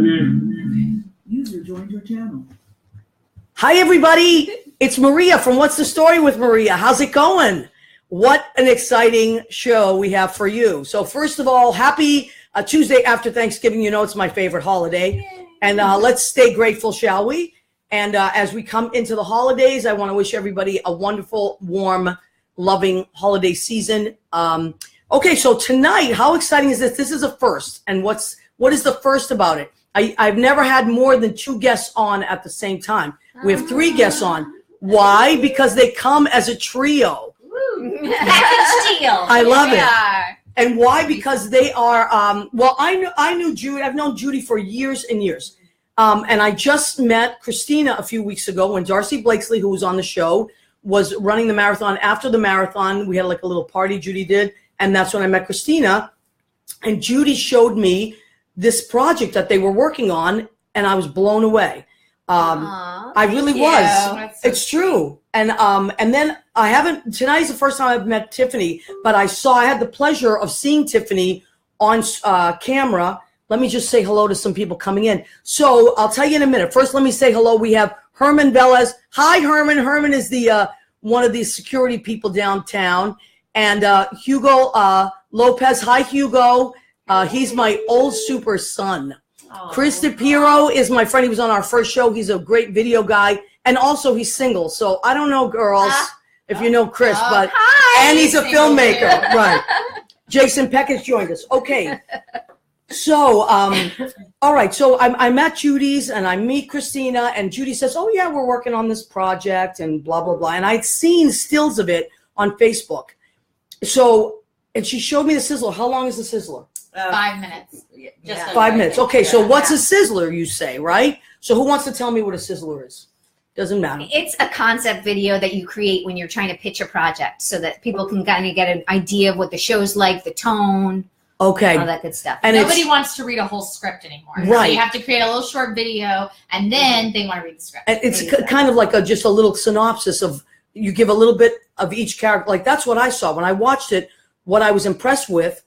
User joined your channel. Hi, everybody. It's Maria from What's the Story with Maria. How's it going? What an exciting show we have for you. So first of all, happy Tuesday after Thanksgiving. You know it's my favorite holiday. Yay. And let's stay grateful, shall we? And as we come into the holidays, I want to wish everybody a wonderful, warm, loving holiday season. Okay, so tonight, how exciting is this? This is a first. And what is the first about it? I've never had more than 2 guests on at the same time. We have 3 guests on. Why? Because they come as a trio. Package deal. I love it. And why? Because they are, well, I knew Judy. I've known Judy for years and years. And I just met Cristina a few weeks ago when Darcy Blakesley, who was on the show, was running the marathon. After the marathon, we had like a little party Judy did. And that's when I met Cristina. And Judy showed me this project that they were working on, and I was blown away. I really was. It's true. And then I haven't, tonight's the first time I've met Tiffany, but I had the pleasure of seeing Tiffany on camera. Let me just say hello to some people coming in. So I'll tell you in a minute. First, let me say hello. We have Herman Velez. Hi, Herman. Herman is the one of the security people downtown. And Hugo Lopez. Hi, Hugo. He's my old super son. Chris DePiro is my friend. He was on our first show. He's a great video guy. And also he's single. So I don't know, girls, if you know Chris, but and he's a filmmaker. Right. Jason Peck has joined us. Okay. So, all right. So I'm at Judy's and I meet Cristina and Judy says, oh yeah, we're working on this project and blah, blah, blah. And I'd seen stills of it on Facebook. So, and she showed me the sizzler. How long is the sizzler? 5 minutes. Just 5 minutes. Okay, so what's a sizzler, you say, right? So who wants to tell me what a sizzler is? Doesn't matter. It's a concept video that you create when you're trying to pitch a project so that people can kind of get an idea of what the show's like, the tone, all that good stuff. And nobody wants to read a whole script anymore. Right. So you have to create a little short video, and then they want to read the script. And it's kind of like just a little synopsis of, you give a little bit of each character. Like that's what I saw. When I watched it, what I was impressed with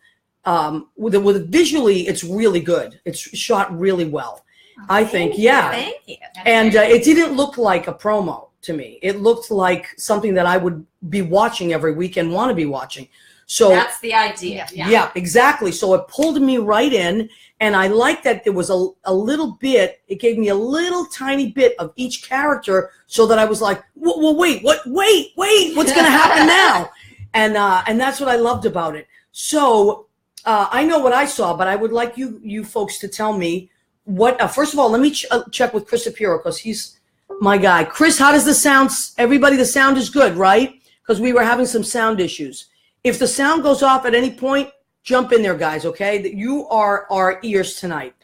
visually, it's really good. It's shot really well. I think, yeah. Thank you. And it didn't look like a promo to me. It looked like something that I would be watching every week and want to be watching. So that's the idea. Yeah, exactly. So it pulled me right in, and I like that there was a little bit. It gave me a little tiny bit of each character, so that I was like, well, wait, what's going to happen now? And that's what I loved about it. So I know what I saw, but I would like you folks to tell me what. First of all, let me check with Chris Apiro because he's my guy. Chris, how does the sound? Everybody, the sound is good, right? Because we were having some sound issues. If the sound goes off at any point, jump in there, guys. Okay, that you are our ears tonight.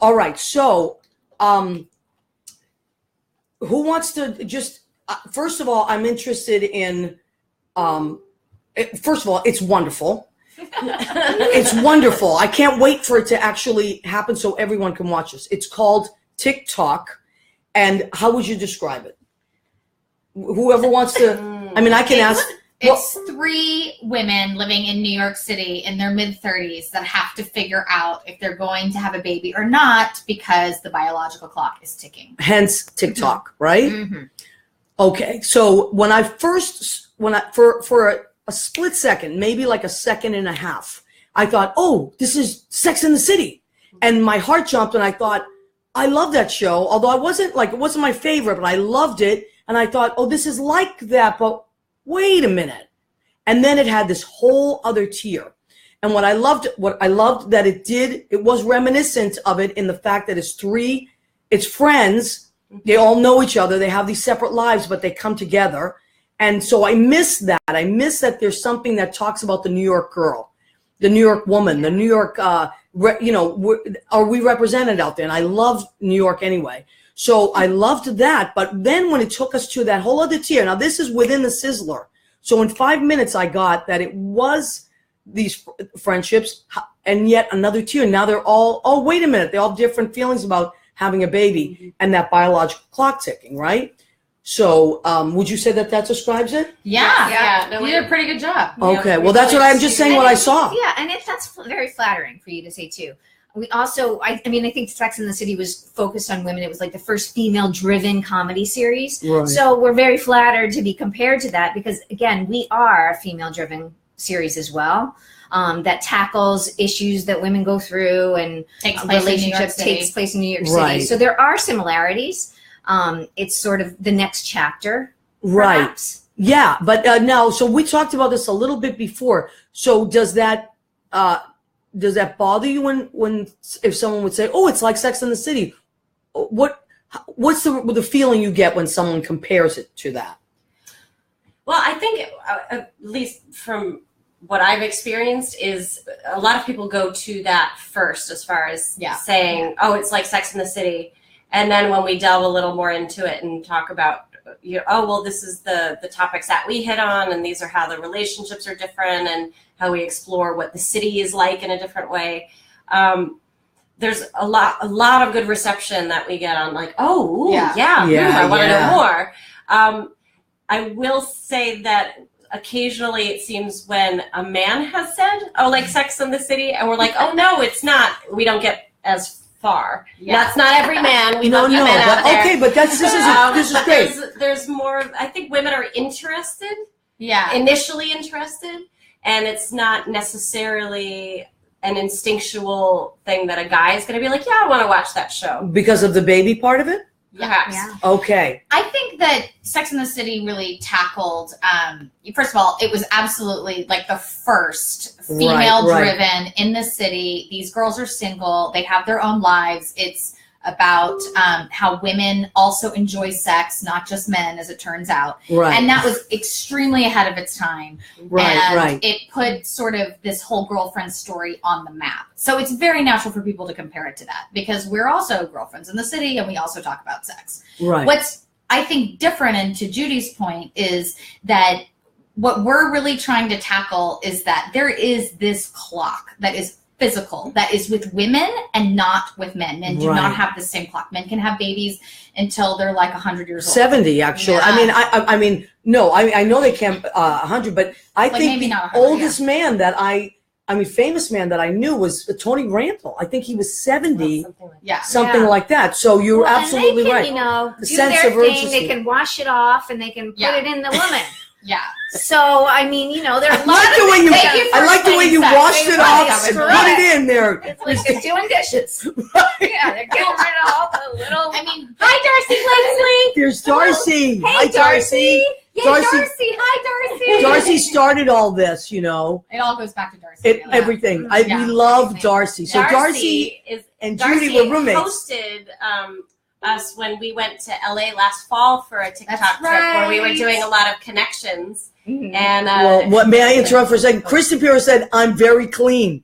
All right. So, who wants to just? First of all, I'm interested in. First of all, it's wonderful. It's wonderful. I can't wait for it to actually happen so everyone can watch this. It's called TOCK. And how would you describe it? Whoever wants to, I mean, I can ask. It's 3 women living in New York City in their mid-30s that have to figure out if they're going to have a baby or not because the biological clock is ticking. Hence TikTok, right? Mm-hmm. Okay. So when I first, for a split second, maybe like a second and a half, I thought, oh, this is Sex and the City. And my heart jumped and I thought, I love that show. Although it wasn't my favorite, but I loved it. And I thought, oh, this is like that, but wait a minute. And then it had this whole other tier. And what I loved that it was reminiscent of it in the fact that it's friends. They all know each other. They have these separate lives, but they come together. And so I miss that. I miss that there's something that talks about the New York girl, the New York woman, the New York, are we represented out there? And I love New York anyway. So I loved that. But then when it took us to that whole other tier, now this is within the sizzler. So in 5 minutes, I got that it was these friendships and yet another tier. Now they're all, oh, wait a minute. They all have different feelings about having a baby and that biological clock ticking, right? So would you say that describes it? Yeah. No, you did a pretty good job. Okay. Well, that's what I'm just saying what I saw. Yeah, and that's very flattering for you to say too. We also, I think Sex and the City was focused on women. It was like the first female-driven comedy series. Right. So we're very flattered to be compared to that because, again, we are a female-driven series as well that tackles issues that women go through and relationships takes place in New York City. Right. So there are similarities. It's sort of the next chapter, Right. perhaps. Yeah, but now, so we talked about this a little bit before. So does that bother you when if someone would say, "Oh, it's like Sex and the City"? What's the feeling you get when someone compares it to that? Well, I think at least from what I've experienced is a lot of people go to that first as far as saying, "Oh, it's like Sex and the City," and then when we delve a little more into it and talk about, oh, well, this is the topics that we hit on, and these are how the relationships are different, and how we explore what the city is like in a different way. There's a lot of good reception that we get on, like, oh, I want to know more. I will say that occasionally it seems when a man has said, "Oh, like Sex and the City," and we're like, "Oh no, it's not." We don't get as far. Yeah. That's not every man. We love men out there. Okay, but this is great. There's more. I think women are interested. Yeah, initially interested, and it's not necessarily an instinctual thing that a guy is going to be like, "Yeah, I want to watch that show." Because of the baby part of it. Perhaps. Yeah. Okay. I think that Sex and the City really tackled, first of all, it was absolutely like the first female-driven in the city. These girls are single. They have their own lives. It's about how women also enjoy sex, not just men, as it turns out. Right. And that was extremely ahead of its time. And it put sort of this whole girlfriend story on the map. So it's very natural for people to compare it to that because we're also girlfriends in the city and we also talk about sex. Right. What's, I think, different, and to Judy's point, is that what we're really trying to tackle is that there is this clock that is physical, that is with women and not with men. Men do not have the same clock. Men can have babies until they're like 100 years old. 70, actually. Yeah. I mean, no, I know they can't 100, but I think maybe the oldest man that famous man that I knew was Tony Randall. I think he was 70, something like that. So you're absolutely and they can, right. You know, the do sense their of thing. urgency. They can wash it off and they can put it in the woman. Yeah. So I mean, you know, there are a lot I like the way you washed it off and put it in there. It's like they're doing dishes. Yeah, they're getting rid of all the little. I mean, hi, Darcy Leslie. There's Darcy. Hey, Hi, Darcy. Yay, Darcy. Hi, Darcy. Darcy started all this, you know. It all goes back to Darcy. Everything. We love Darcy. So Darcy and Judy were roommates. Hosted us when we went to LA last fall for a TikTok trip where we were doing a lot of connections. Mm-hmm. And what may I interrupt for a second? Kristen Pierre said, "I'm very clean."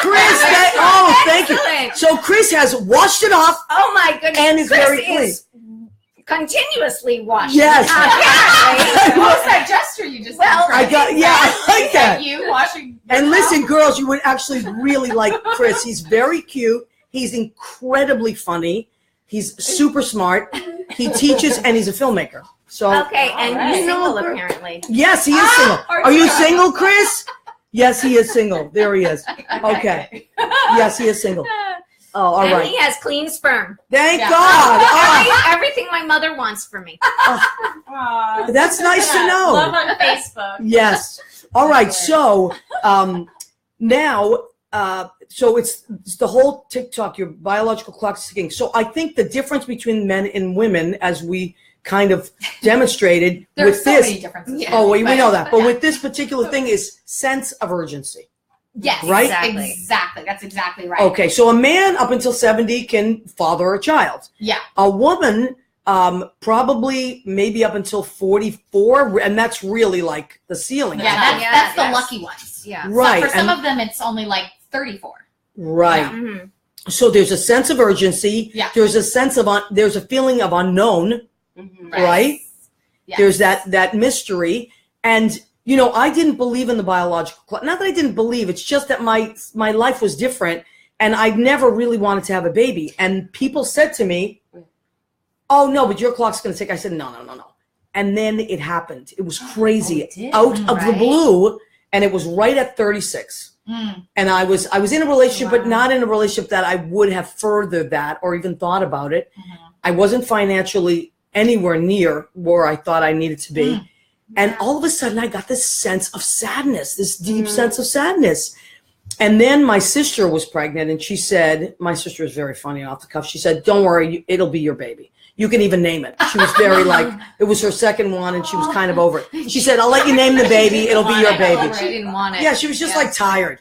Chris, thank you. So Chris has washed it off. Oh my goodness! And is very clean. Continuously washed. Yes. What was that gesture you just? Well, I like that. You washing. And listen, girls, you would actually really like Chris. He's very cute. He's incredibly funny. He's super smart. He teaches and he's a filmmaker. So okay, and he's single apparently. Yes, he is single. Are you single, Chris? Yes, he is single. There he is. Okay. Yes, he is single. Oh, all right. And he has clean sperm. Thank God. Everything my mother wants for me. That's nice to know. Love on Facebook. Yes. All right. So now, so it's the whole TikTok, your biological clock ticking. So I think the difference between men and women, as we kind of demonstrated There's with so this. Many differences. Oh, we know that. But with this particular thing is sense of urgency. Yes, right? Exactly. That's exactly right. Okay, so a man up until 70 can father a child. Yeah. A woman probably maybe up until 44, and that's really like the ceiling. Yeah, that's the lucky ones. Yeah. Right. So for some of them, it's only like 34. Right. Yeah. Mm-hmm. So there's a sense of urgency. Yeah. There's a sense of there's a feeling of unknown. Mm-hmm. Right. Yes. There's that mystery, and you know, I didn't believe in the biological clock. Not that I didn't believe. It's just that my life was different, and I never really wanted to have a baby. And people said to me, "Oh no, but your clock's going to tick." I said, "No." And then it happened. It was crazy, out of the blue, and it was right at 36. And I was in a relationship, but not in a relationship that I would have furthered that or even thought about it. I wasn't financially anywhere near where I thought I needed to be. And all of a sudden I got this sense of sadness, this deep sense of sadness. And then my sister was pregnant, and she said, my sister is very funny off the cuff. She said, don't worry, it'll be your baby. You can even name it. She was very it was her second one, and she was kind of over it. She said, I'll let you name the baby. It'll be your baby. She didn't want it. Yeah, she was just tired.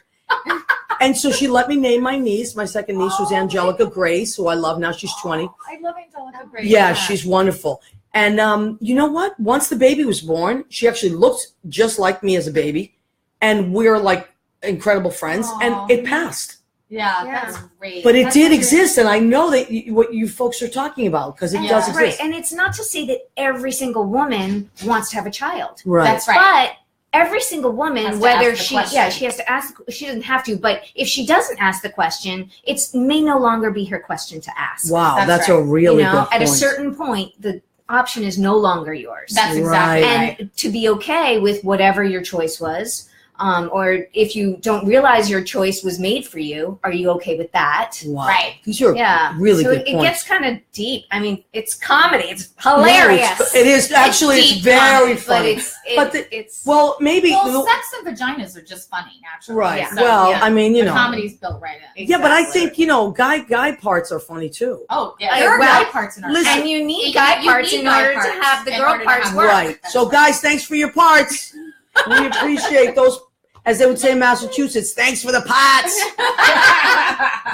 And so she let me name my niece. My second niece was Angelica Grace, who I love now. She's 20. I love Angelica Grace. Yeah, she's wonderful. And you know what? Once the baby was born, she actually looked just like me as a baby. And we're incredible friends. And it passed. Yeah, that's great. But it did exist, and I know that what you folks are talking about, because it does exist. Right, and it's not to say that every single woman wants to have a child. Right. That's right. But every single woman, whether she has to ask, she doesn't have to, but if she doesn't ask the question, it may no longer be her question to ask. Wow, that's a really good point. At a certain point, the option is no longer yours. That's exactly right. And to be okay with whatever your choice was. Or if you don't realize your choice was made for you, are you okay with that? Wow. Right. These are really good points. It gets kind of deep. I mean, it's comedy. It's hilarious. No, it is. Actually, it's very funny. But maybe. Well, sex and vaginas are just funny, naturally. Right. Yeah. So, I mean, the comedy's built right in. Exactly. Yeah, but I think, guy parts are funny, too. Oh, yeah. There are guy parts in our show. And you need guy parts in order to have the girl parts work. Right. So, guys, thanks for your parts. We appreciate those, as they would say in Massachusetts, thanks for the pots.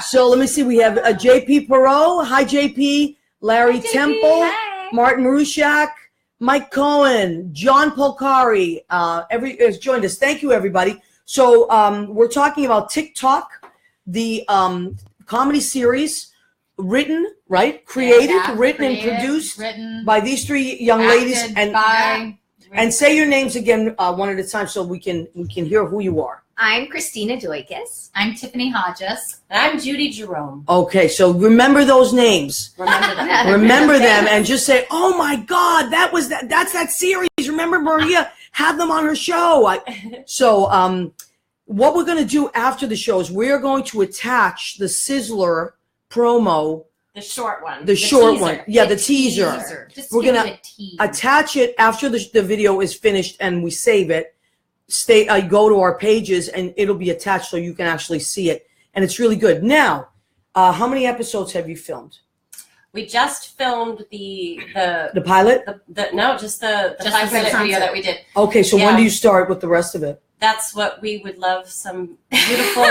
So let me see. We have JP Perot. Hi, JP. Larry Temple. Hi. Martin Marushak. Mike Cohen. John Polcari. Has joined us. Thank you, everybody. So we're talking about TOCK, the comedy series written, right? Created, written, and produced by these three young ladies. And say your names again one at a time so we can hear who you are. I'm Cristina Doikos. I'm Tiffany Hodges. And I'm Judy Jerome. Okay, so remember those names. Remember them. Remember them and just say, oh my God, that's that series. Remember Maria had them on her show. So what we're going to do after the show is we're going to attach the Sizzler promo. The short one. The short one. Yeah, the teaser. We're going to attach it after the video is finished and we save it. Go to our pages and it'll be attached so you can actually see it. And it's really good. Now, how many episodes have you filmed? We just filmed the pilot? Just the 5-minute video that we did. Okay, so when do you start with the rest of it? That's what we would love, some beautiful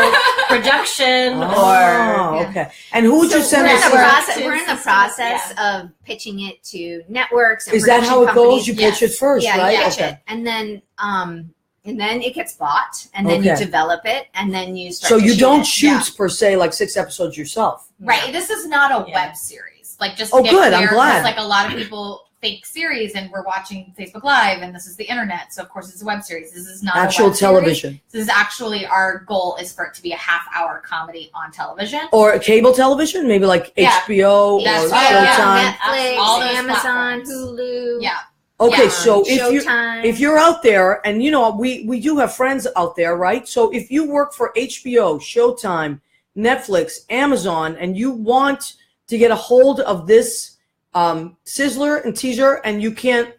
production okay. And who would you send us? We're in the process of pitching it to networks. And is that how it goes? You pitch it first, right? You pitch it. And then it gets bought, and then you develop it, and then you start. So you don't shoot per se 6 episodes yourself, right? This is not a web series, just good. I'm glad. A lot of people fake series, and we're watching Facebook Live, and this is the internet, so of course it's a web series. This is not actual a web television. Series. This is actually our goal is for it to be a half-hour comedy on television or cable television, maybe HBO or Showtime, Netflix, Amazon, Hulu. Yeah. Okay, so if you're out there, and we do have friends out there, right? So if you work for HBO, Showtime, Netflix, Amazon, and you want to get a hold of this Sizzler and teaser, and you can't,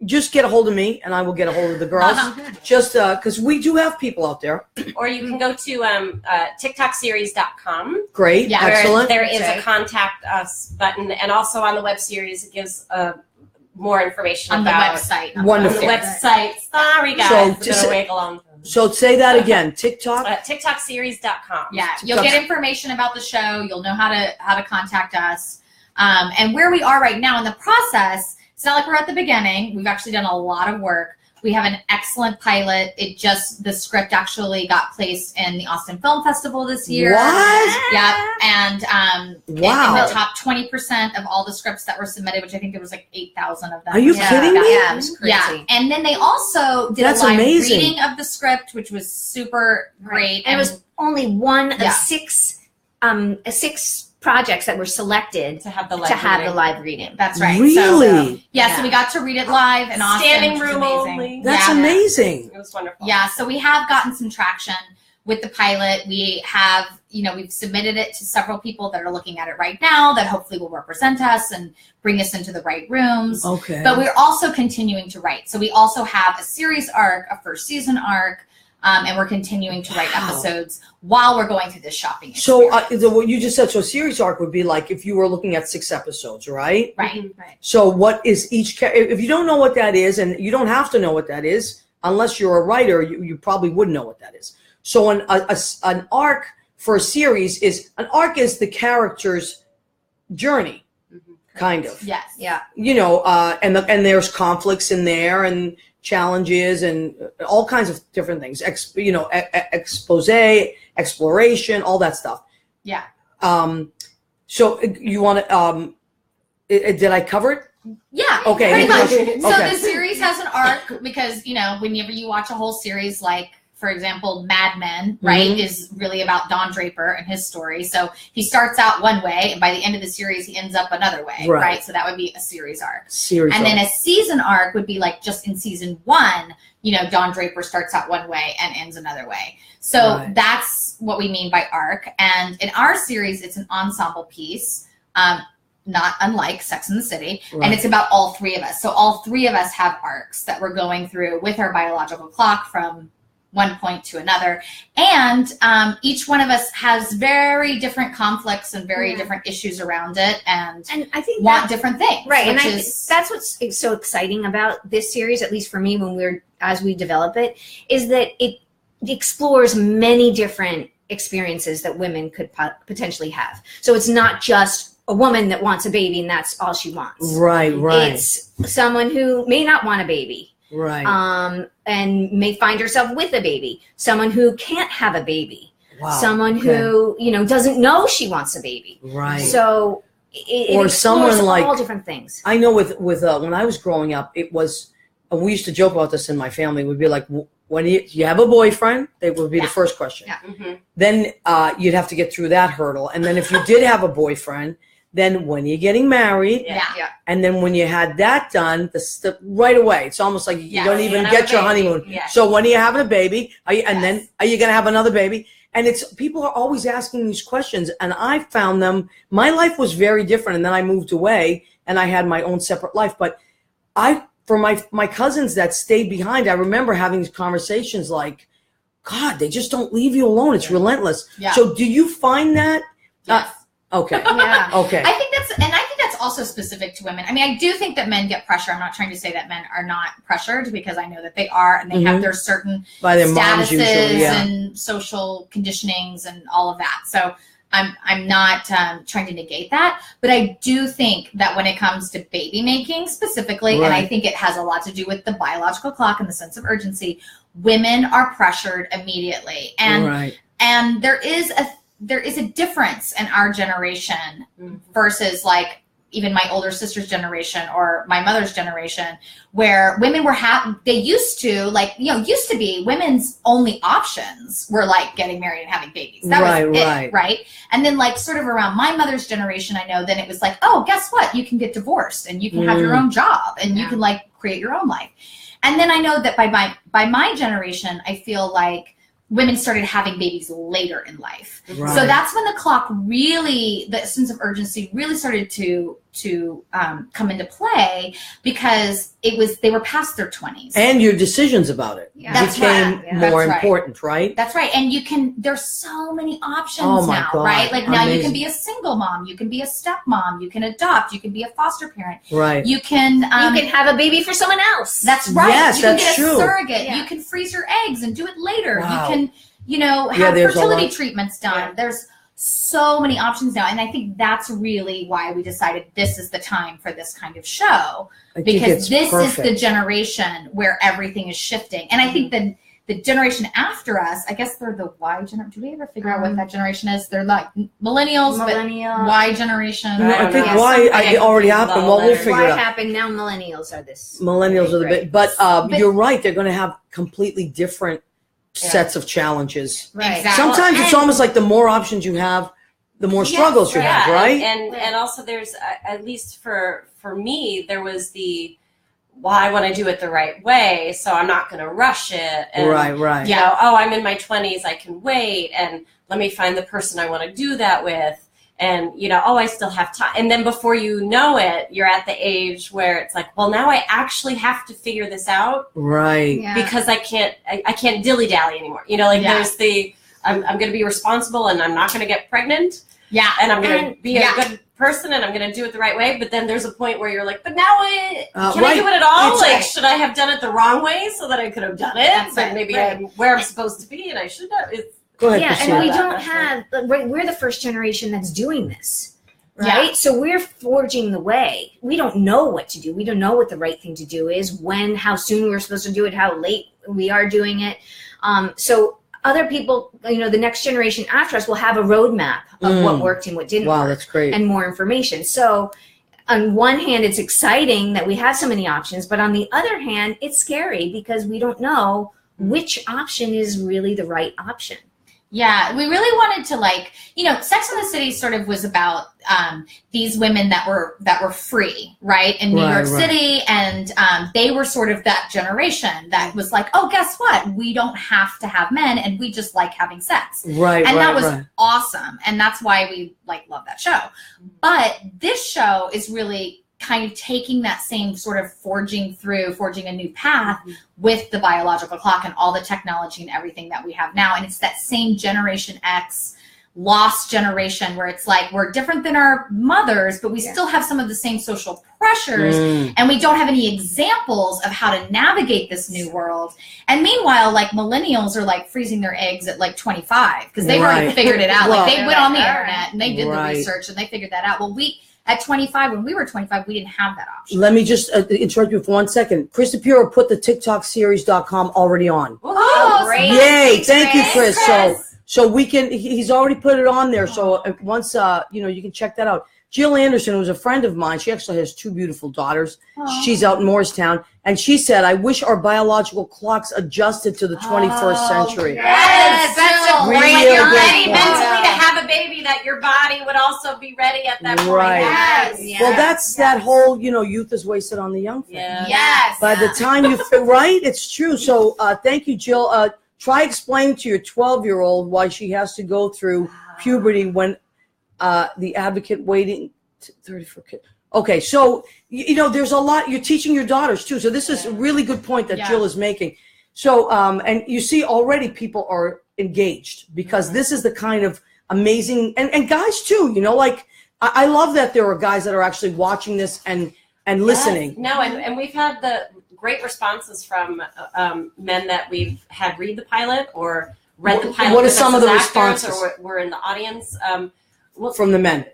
just get a hold of me and I will get a hold of the girls. Just because we do have people out there. Or you can go to TikTokseries.com. Great, excellent. There is a contact us button, and also on the web series it gives more information on about the website. Wonderful. On the website. Sorry guys, So say that again. TikTok. TikTokseries.com. Yeah, you'll get information about the show. You'll know how to contact us. And where we are right now in the process, it's not like we're at the beginning. We've actually done a lot of work. We have an excellent pilot. The script actually got placed in the Austin Film Festival this year. What? Yeah. And in the top 20% of all the scripts that were submitted, which I think there was 8,000 of them. Are you kidding me? Yeah, it was crazy. Yeah. And then they also did a live reading of the script, which was super great. And it was only one of six projects that were selected to have the live reading. That's right. Really? So we got to read it live in Austin. Standing room only. That's amazing. It was wonderful. Yeah, so we have gotten some traction with the pilot. We have, we've submitted it to several people that are looking at it right now that hopefully will represent us and bring us into the right rooms. Okay. But we're also continuing to write. So we also have a series arc, a first season arc, and we're continuing to write episodes while we're going through this shopping experience. So what you just said, so a series arc would be like if you were looking at 6 episodes, right? Right. So what is each, if you don't know what that is, and you don't have to know what that is, unless you're a writer, you probably wouldn't know what that is. So an arc for a series is the character's journey, kind of. Yes. Yeah. And there's conflicts in there and challenges and all kinds of different things. Expose, exploration, all that stuff. Yeah. So you want to? Did I cover it? Yeah. Okay. Pretty much. So Okay. the series has an arc because whenever you watch a whole series, like for example, Mad Men, right, is really about Don Draper and his story. So he starts out one way, and by the end of the series, he ends up another way, right? So that would be a series arc. Then a season arc would be like just in season 1, Don Draper starts out one way and ends another way. So that's what we mean by arc. And in our series, it's an ensemble piece. Not unlike Sex and the City. And it's about all 3 of us. So all 3 of us have arcs that we're going through with our biological clock from one point to another. And each one of us has very different conflicts and very different issues around it. And I think want different things. Right. And that's what's so exciting about this series, at least for me, as we develop it, is that it explores many different experiences that women could potentially have. So it's not just a woman that wants a baby and that's all she wants. Right. It's someone who may not want a baby. Right. And may find herself with a baby. Someone who can't have a baby. Wow. Someone who, doesn't know she wants a baby. Right. So or someone like all different things. I know with when I was growing up, it was, we used to joke about this in my family. We'd be like, when you have a boyfriend, they would be the first question. Yeah. Then you'd have to get through that hurdle. And then if you did have a boyfriend, then when you're getting married, and then when you had that done, right away, it's almost like you don't even get your honeymoon. Yeah. So when are you having a baby? Then are you going to have another baby? And people are always asking these questions. And I found them, my life was very different. And then I moved away and I had my own separate life. But for my cousins that stayed behind, I remember having these conversations like, God, they just don't leave you alone. It's relentless. Yeah. So do you find that? Yes. Okay. Yeah. Okay. I think that's also specific to women. I mean, I do think that men get pressure. I'm not trying to say that men are not pressured because I know that they are, and they have their certain by their statuses moms usually, and social conditionings and all of that. So I'm not trying to negate that, but I do think that when it comes to baby making specifically, and I think it has a lot to do with the biological clock and the sense of urgency, women are pressured immediately, and there is a difference in our generation versus like even my older sister's generation or my mother's generation, where women were they used to used to be women's only options were like getting married and having babies. That was it, right? And then like sort of around my mother's generation, I know then it was like, oh, guess what? You can get divorced and you can have your own job and you can like create your own life. And then I know that by my generation, I feel like women started having babies later in life. Right. So that's when the clock the sense of urgency really started to come into play because they were past their 20s. And your decisions about it became more important, right? That's right. And there's so many options now, God. Right? Like now you can be a single mom, you can be a stepmom, you can adopt, you can be a foster parent. Right. You can have a baby for someone else. That's right. Yes, you can that's get a true. surrogate. Yeah. You can freeze your eggs and do it later. Wow. You can, have fertility treatments done. Yeah. There's so many options now. And I think that's really why we decided this is the time for this kind of show. Because this is the generation where everything is shifting. And I think that the generation after us, I guess they're the Y generation. Do we ever figure out what that generation is? They're like millennials, but Y generation. I think Y already happened. Well, we'll figure it out. Y happened. Now millennials are this. Millennials are the bit. But you're right. They're going to have completely different sets of challenges. Right. Exactly. Sometimes it's almost like the more options you have, the more struggles you have, right? And also there's, at least for me, there was well, I want to do it the right way, so I'm not going to rush it. And, right. You know, oh, I'm in my 20s, I can wait, and let me find the person I want to do that with. And, you know, oh, I still have time. And then before you know it, you're at the age where it's like, well, now I actually have to figure this out. Right. Yeah. Because I can't dilly-dally anymore. You know, like there's I'm going to be responsible and I'm not going to get pregnant. Yeah. And I'm going to be a good person and I'm going to do it the right way. But then there's a point where you're like, but now can I do it at all? Like, should I have done it the wrong way so that I could have done it? So maybe I'm where I'm supposed to be and I should have. Go ahead, yeah, Cristina. and we don't have, we're the first generation that's doing this, right? Yeah. So we're forging the way. We don't know what to do. We don't know what the right thing to do is, when, how soon we're supposed to do it, how late we are doing it. So other people, you know, the next generation after us will have a roadmap of what worked and what didn't work. Wow, that's great. And more information. So on one hand, it's exciting that we have so many options, but on the other hand, it's scary because we don't know which option is really the right option. Yeah, we really wanted to, like, you know, Sex and the City sort of was about these women that were free, right, in New York City, and they were sort of that generation that was like, oh, guess what? We don't have to have men, and we just like having sex, right? And that was awesome, and that's why we love that show. But this show is really kind of taking that same sort of forging a new path with the biological clock and all the technology and everything that we have now. And it's that same Generation X lost generation where it's like, we're different than our mothers, but we still have some of the same social pressures and we don't have any examples of how to navigate this new world. And meanwhile, like, millennials are like freezing their eggs at like 25 because they've already figured it out. Like, they went on the internet and they did the research and they figured that out. Well, at 25, when we were 25, we didn't have that option. Let me just interrupt you for 1 second. Chris DePiro put the TikTokseries.com already on. Oh, great. Yay. Thank you, Chris. So we can, he's already put it on there. So once, you know, you can check that out. Jill Anderson, who's a friend of mine, she actually has 2 beautiful daughters. She's out in Morristown. And she said, I wish our biological clocks adjusted to the 21st century. Yes, that's a great. Real You're ready good mentally to have a baby, that your body would also be ready at that point. Right. Yes. Well, that's that whole, you know, youth is wasted on the young thing. Yes. By the time you, right? It's true. So thank you, Jill. Try explaining to your 12-year-old why she has to go through puberty when the advocate waiting 34 kids. Okay, so, you know, there's a lot. You're teaching your daughters, too. So this is a really good point that Jill is making. So, and you see already people are engaged because this is the kind of amazing, and guys, too, you know, like, I love that there are guys that are actually watching this and listening. No, and we've had the great responses from men that we've had read the pilot or read the pilot. What are some of the responses? Or were in the audience. From the men.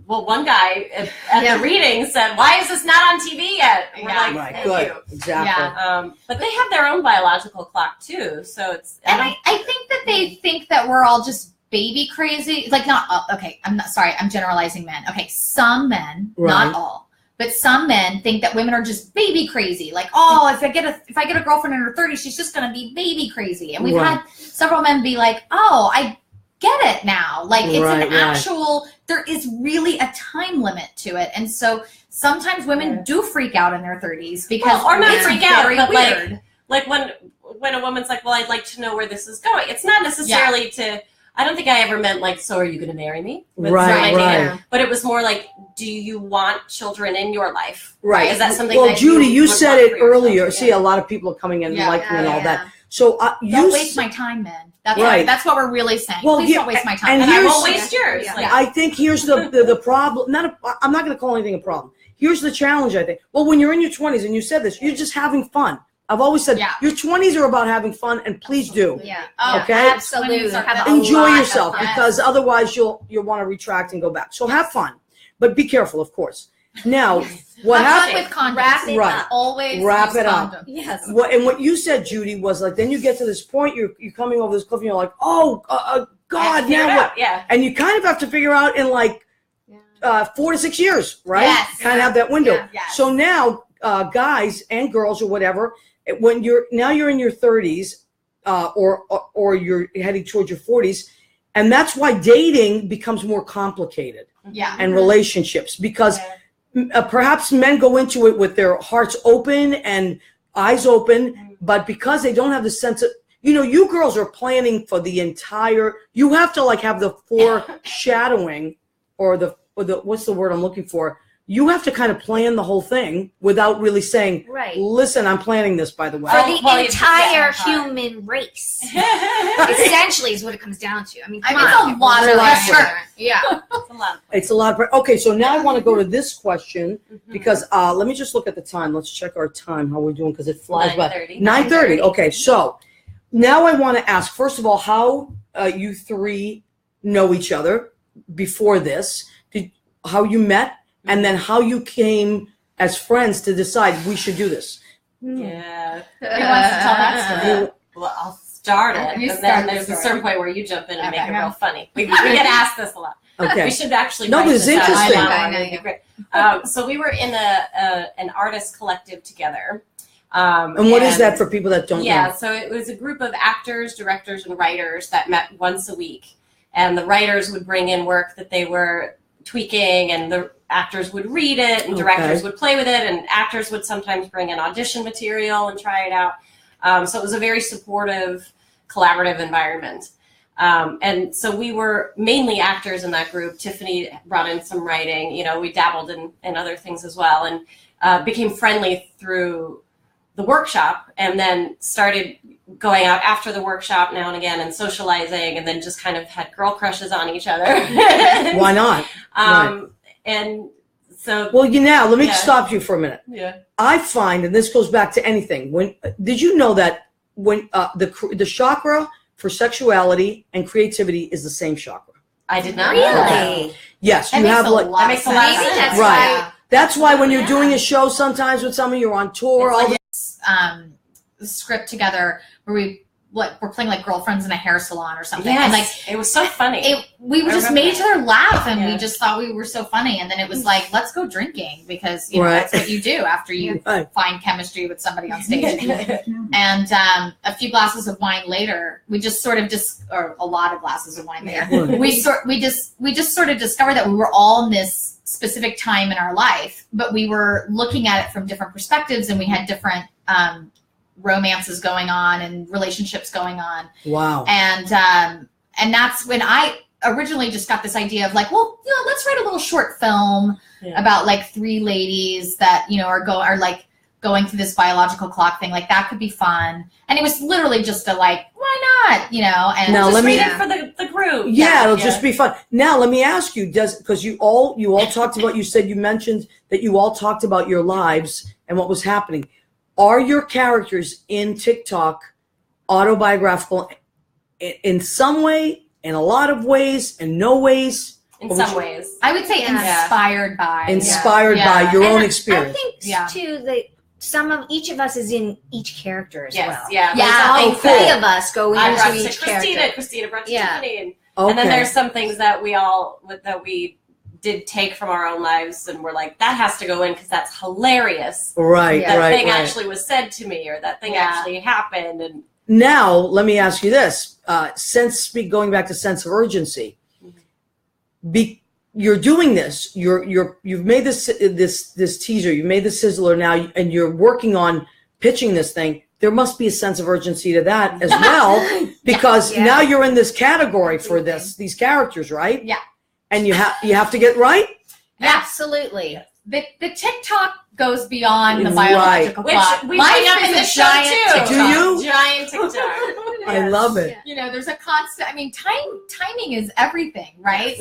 Well, one guy at the reading said, why is this not on TV yet? And we're like, right, thank good. you. Exactly. Yeah. But they have their own biological clock, too. So it's... And I think that they think that we're all just baby crazy. Like, not... okay, I'm not... Sorry, I'm generalizing men. Okay, some men, not all, but some men think that women are just baby crazy. Like, oh, if I get a girlfriend in her 30s, she's just going to be baby crazy. And we've had several men be like, oh, I get it now. Like, it's an actual... There is really a time limit to it. And so sometimes women do freak out in their 30s because or not it's freak out, but weird. like when a woman's like, well, I'd like to know where this is going. It's not necessarily to, I don't think I ever meant like, so are you going to marry me? Right. But it was more like, do you want children in your life? Right. Is that something that Judy, you said it earlier. Yeah. See, a lot of people are coming in and liking and all that. So don't waste my time, men. That's what we're really saying. Well, please don't waste my time. And I won't waste yours. Yeah. I think here's the problem. I'm not going to call anything a problem. Here's the challenge, I think. Well, when you're in your 20s, and you said this, you're just having fun. I've always said your 20s are about having fun, and please do. Yeah. Okay. Absolutely. Enjoy yourself because otherwise you'll want to retract and go back. So have fun, but be careful, of course. Now, what happened with condoms? Always wrap it up. Yes. And what you said, Judy, was like, then you get to this point, you're coming over this cliff, and you're like, oh, God, now what? Yeah. And you kind of have to figure out in like 4 to 6 years, right? Yes. Kind of have that window. Yeah. Yes. So now, guys and girls or whatever, when you're in your 30s, or you're heading towards your 40s, and that's why dating becomes more complicated. Yeah. And relationships, because perhaps men go into it with their hearts open and eyes open, but because they don't have the sense of, you girls are planning for the entire, you have to like have the foreshadowing or the what's the word I'm looking for? You have to kind of plan the whole thing without really saying, right. Listen, I'm planning this, by the way. For the entire human race. Essentially is what it comes down to. I mean, it's a lot of pressure. Yeah. It's a lot of pressure. Okay, so now I want to go to this question because let me just look at the time. Let's check our time, how we're doing, because it flies by. 9:30. Okay, so now I want to ask, first of all, how you three know each other before this, how you met, and then how you came as friends to decide we should do this. Yeah. Who wants to tell that story? Well, I'll start it, and then there's a certain point where you jump in and make it real funny. We get asked this a lot. Okay. We should actually. No, this is interesting. I know. So we were in an artist collective together. And what is that for people that don't know? Yeah, so it was a group of actors, directors, and writers that met once a week. And the writers would bring in work that they were tweaking, and the actors would read it, and directors would play with it, and actors would sometimes bring in audition material and try it out. So it was a very supportive, collaborative environment. And so we were mainly actors in that group. Tiffany brought in some writing. We dabbled in other things as well, and became friendly through the workshop, and then started going out after the workshop now and again and socializing, and then just kind of had girl crushes on each other. Why not? Right. And so, well, let me stop you for a minute. Yeah. I find, and this goes back to anything. Did you know that when the chakra for sexuality and creativity is the same chakra? I did not really? know that. Yes, that you have like that makes a lot of sense. Right. That's why when you're doing a show, sometimes with someone you're on tour. Script together where we're playing like girlfriends in a hair salon or something. Yes, and like it was so funny. We just made each other laugh, and we just thought we were so funny. And then it was like, let's go drinking, because that's what you do after you find chemistry with somebody on stage. And a few glasses of wine later, we just sort of or a lot of glasses of wine later, we just sort of discovered that we were all in this specific time in our life, but we were looking at it from different perspectives, and we had different romances going on and relationships going on. Wow. And that's when I originally just got this idea of like, well, let's write a little short film about like three ladies that, are like going through this biological clock thing. Like that could be fun. And it was literally just a like, why not? And now let me read it for the group. Yeah, it'll just be fun. Now let me ask you, because you all talked about, you mentioned that you all talked about your lives and what was happening. Are your characters in TikTok autobiographical in some way, in a lot of ways, in no ways? In some ways. I would say inspired by. Inspired by your own experience. I think, too, each of us is in each character as well. Yeah. All three of us go into each character. Christina brought to Tiffany. And then there's some things that we did take from our own lives, and we're like, that has to go in because that's hilarious. Right, that thing actually was said to me, or that thing actually happened. And now let me ask you this: going back to sense of urgency, you're doing this. You've made this teaser. You made the sizzler now, and you're working on pitching this thing. There must be a sense of urgency to that as well, because now you're in this category for these characters, right? Yeah. And you have to get right? Absolutely. The TikTok goes beyond the biological clock. Which we bring up in the show too. Do you? Giant TikTok. I love it. There's a constant, timing is everything, right?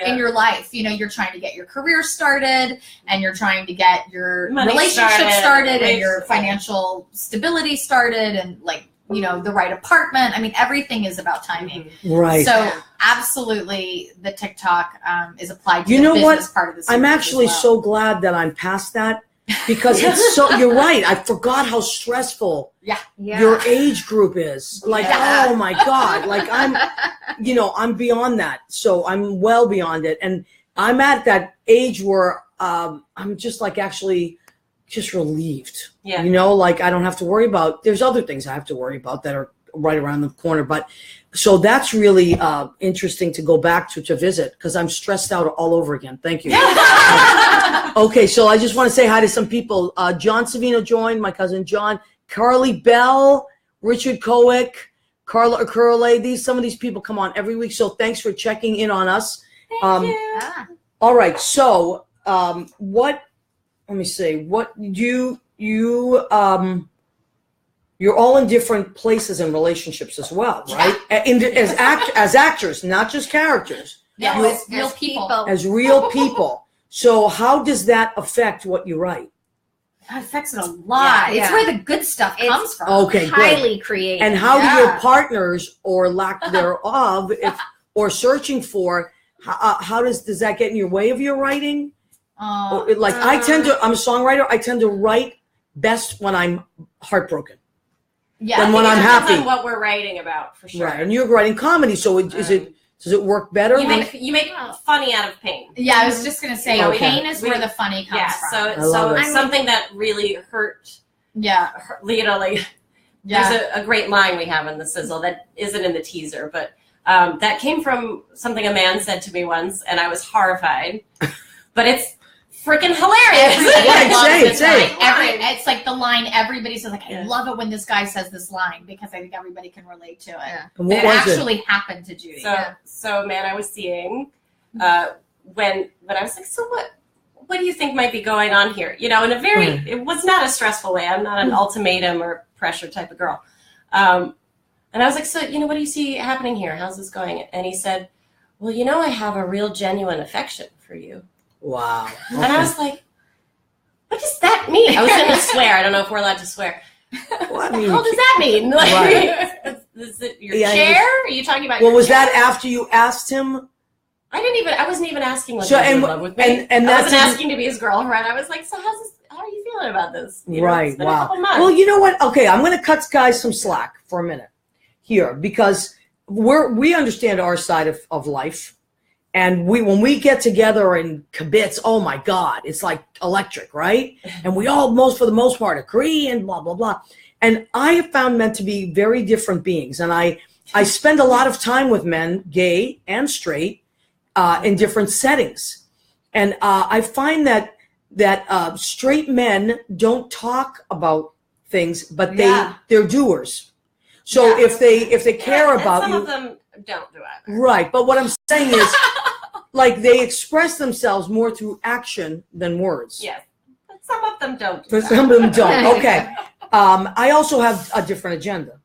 In your life, you're trying to get your career started, and you're trying to get your relationship started and your financial stability started, and the right apartment. Everything is about timing. Right. So absolutely, the TikTok is applied to the business part of the series. I'm actually so glad that I'm past that, because it's you're right. I forgot how stressful your age group is. Oh my God. I'm beyond that. So I'm well beyond it. And I'm at that age where I'm just just relieved. Yeah. I don't have to worry about, there's other things I have to worry about that are right around the corner. But so that's really interesting to go back to visit, because I'm stressed out all over again. Thank you. Okay, so I just want to say hi to some people. John Savino joined, my cousin John, Carly Bell, Richard Kowick, Carla Curley. Some of these people come on every week, so thanks for checking in on us. Thank you. All right, so let me see, what you're all in different places and relationships as well, right? As actors, not just characters. Yeah, as real people. As real people. So how does that affect what you write? It affects it a lot. It's where the good stuff comes from. Okay, highly good. creative. And how do your partners, or lack thereof, or searching for, how does that get in your way of your writing? I'm a songwriter. I tend to write best when I'm heartbroken. Yeah, than when I'm happy. On what we're writing about, for sure. Right, and you're writing comedy, so does it work better? You make funny out of pain. Yeah, I was just gonna say, pain is where the funny comes from. So it's something that really hurt. Yeah, there's a great line we have in the sizzle that isn't in the teaser, but that came from something a man said to me once, and I was horrified. But it's freaking hilarious. It's like the line everybody says, like, I love it when this guy says this line, because I think everybody can relate to it. Yeah. And it actually happened to Judy. So man, I was seeing when I was like, so what do you think might be going on here? You know, in a very, it was not a stressful way. I'm not an ultimatum or pressure type of girl. And I was like, so, what do you see happening here? How's this going? And he said, well, I have a real genuine affection for you. Wow. Okay. And I was like, what does that mean? I was going to swear. I don't know if we're allowed to swear. What the hell does that mean? Is it your chair? Are you talking about was that after you asked him? I wasn't even asking what he was in love with me. And I wasn't asking to be his girlfriend. I was like, so how are you feeling about this? Right. Wow. A couple months. Well, you know what? Okay, I'm going to cut guys some slack for a minute here, because we understand our side of life. And when we get together and kibitz, oh my God, it's like electric, right? And we all, for the most part, agree and blah, blah, blah. And I have found men to be very different beings. And I spend a lot of time with men, gay and straight, in different settings. And I find that straight men don't talk about things, but they're doers. So if they care about some you. Some of them don't do it. Right. But what I'm saying is, like, they express themselves more through action than words. Yes. But some of them don't. Some of them don't. Okay. I also have a different agenda.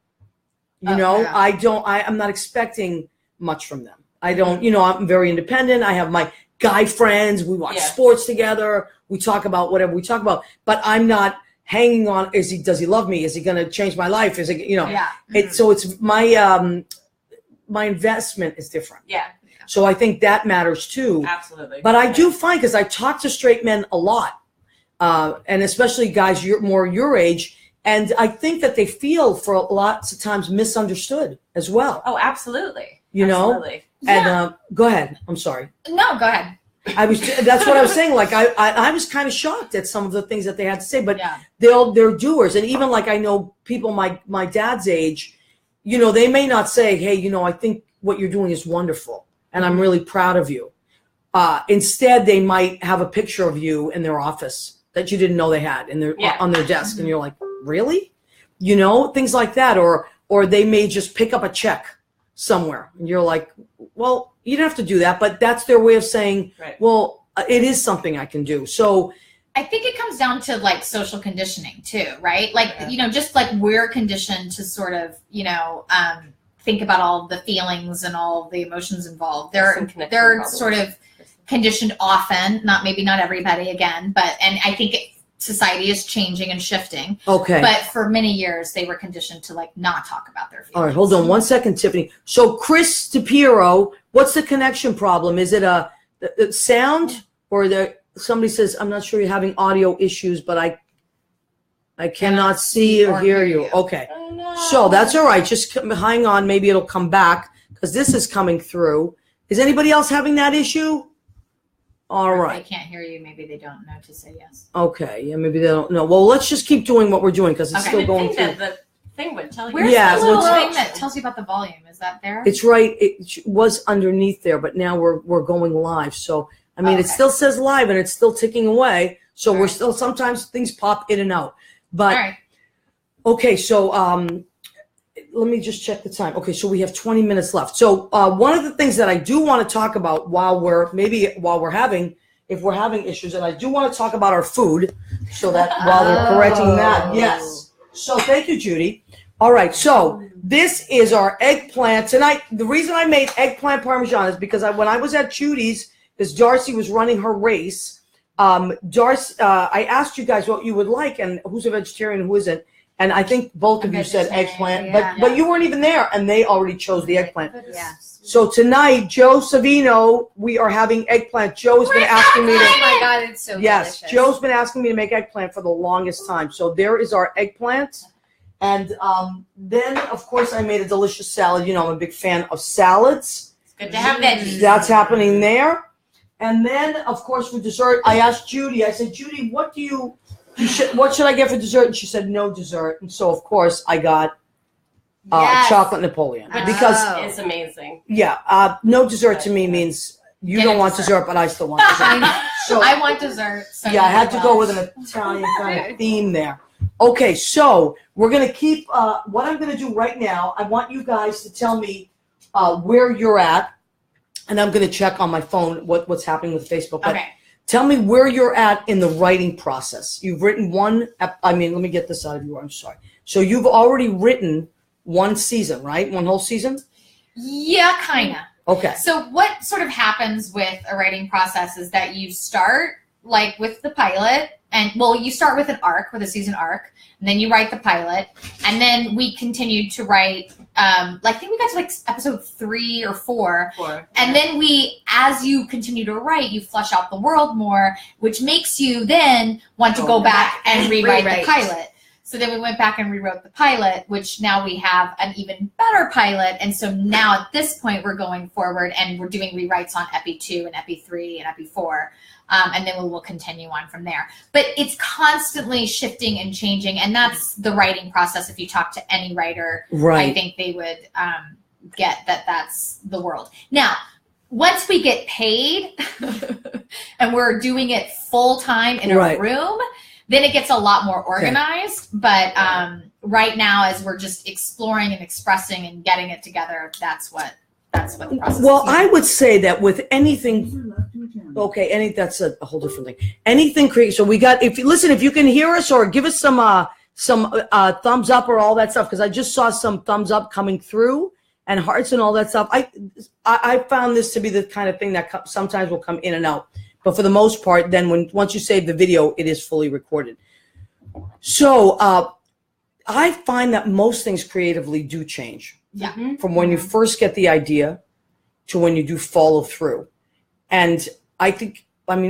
I'm not expecting much from them. I don't, I'm very independent. I have my guy friends. We watch sports together. We talk about whatever we talk about. But I'm not hanging on, does he love me? Is he going to change my life? Is it, so it's my investment is different. Yeah. So I think that matters too. Absolutely. But I do find, because I talk to straight men a lot, and especially guys more your age, and I think that they feel for lots of times misunderstood as well. Oh, absolutely. Absolutely. And go ahead. I'm sorry. No, go ahead. That's what I was saying. Like I was kind of shocked at some of the things that they had to say, but they're doers. And even like I know people my dad's age, they may not say, hey, I think what you're doing is wonderful and I'm really proud of you. Instead, they might have a picture of you in their office that you didn't know they had on their desk. And you're like, really? Things like that. Or they may just pick up a check somewhere and you're like, well, you don't have to do that, but that's their way of saying, well, it is something I can do. So I think it comes down to like social conditioning too, right? Like, just like we're conditioned to sort of, think about all the feelings and all the emotions involved. They're sort of conditioned often, maybe not everybody again, and I think society is changing and shifting. Okay. But for many years, they were conditioned to like not talk about their feelings. All right, hold on 1 second, Tiffany. So Chris DePiero, what's the connection problem? Is it a sound or somebody says, I'm not sure you're having audio issues, but I cannot see or hear you. Okay. Oh, no. So that's all right. Just hang on. Maybe it'll come back because this is coming through. Is anybody else having that issue? All right. If they can't hear you, maybe they don't know to say yes. Okay. Yeah, maybe they don't know. Well, let's just keep doing what we're doing because it's still going through. The thing would tell you. Where's the little thing that tells you about the volume? Is that there? It's right. It was underneath there, but now we're going live. So I mean, it still says live and it's still ticking away. So we're still, sometimes things pop in and out. But okay, so let me just check the time. Okay, so we have 20 minutes left. So one of the things that I do want to talk about if we're having issues, and I do want to talk about our food, so that while they're correcting that, yes. So thank you, Judy. All right, so this is our eggplant tonight. The reason I made eggplant parmesan is because when I was at Judy's, because Darcy was running her race, I asked you guys what you would like and who's a vegetarian and who isn't. And I think both of you said eggplant, but you weren't even there, and they already chose the eggplant. Yeah. So tonight, Joe Savino, we are having eggplant. Joe's been asking me to. Oh my God, it's so delicious. Joe's been asking me to make eggplant for the longest time. So there is our eggplant. And then, of course, I made a delicious salad. You know, I'm a big fan of salads. It's good to have veggies. That's happening there. And then, of course, for dessert, I asked Judy. I said, Judy, what should I get for dessert? And she said, no dessert. And so, of course, I got chocolate Napoleon. Because it's amazing. Yeah. No dessert to me means you don't want dessert, but I still want dessert. So I want dessert. So I had to go with an Italian kind of theme there. Okay, so we're going to keep, what I'm going to do right now, I want you guys to tell me where you're at, and I'm going to check on my phone what's happening with Facebook. But tell me where you're at in the writing process. You've written let me get this out of you. I'm sorry. So you've already written one season, right? One whole season? Yeah, kind of. Okay. So what sort of happens with a writing process is that you start like with the pilot, and you start with a season arc, and then you write the pilot, and then we continued to write. I think we got to like episode 3 or 4, and then as you continue to write, you flesh out the world more, which makes you then want to go back and rewrite the pilot. So then we went back and rewrote the pilot, which now we have an even better pilot. And so now at this point, we're going forward and we're doing rewrites on Epi 2 and Epi 3 and Epi 4. And then we will continue on from there. But it's constantly shifting and changing. And that's the writing process. If you talk to any writer, I think they would get that that's the world. Now, once we get paid and we're doing it full time in a room, then it gets a lot more organized. But right now, as we're just exploring and expressing and getting it together, that's what the process is. Well, I would say that with anything, that's a whole different thing. Anything creative. So we got, if you can hear us or give us some thumbs up or all that stuff, because I just saw some thumbs up coming through and hearts and all that stuff. I found this to be the kind of thing that sometimes will come in and out. But for the most part, then once you save the video, it is fully recorded. So I find that most things creatively do change. Yeah. From when you first get the idea to when you do follow through. And I think,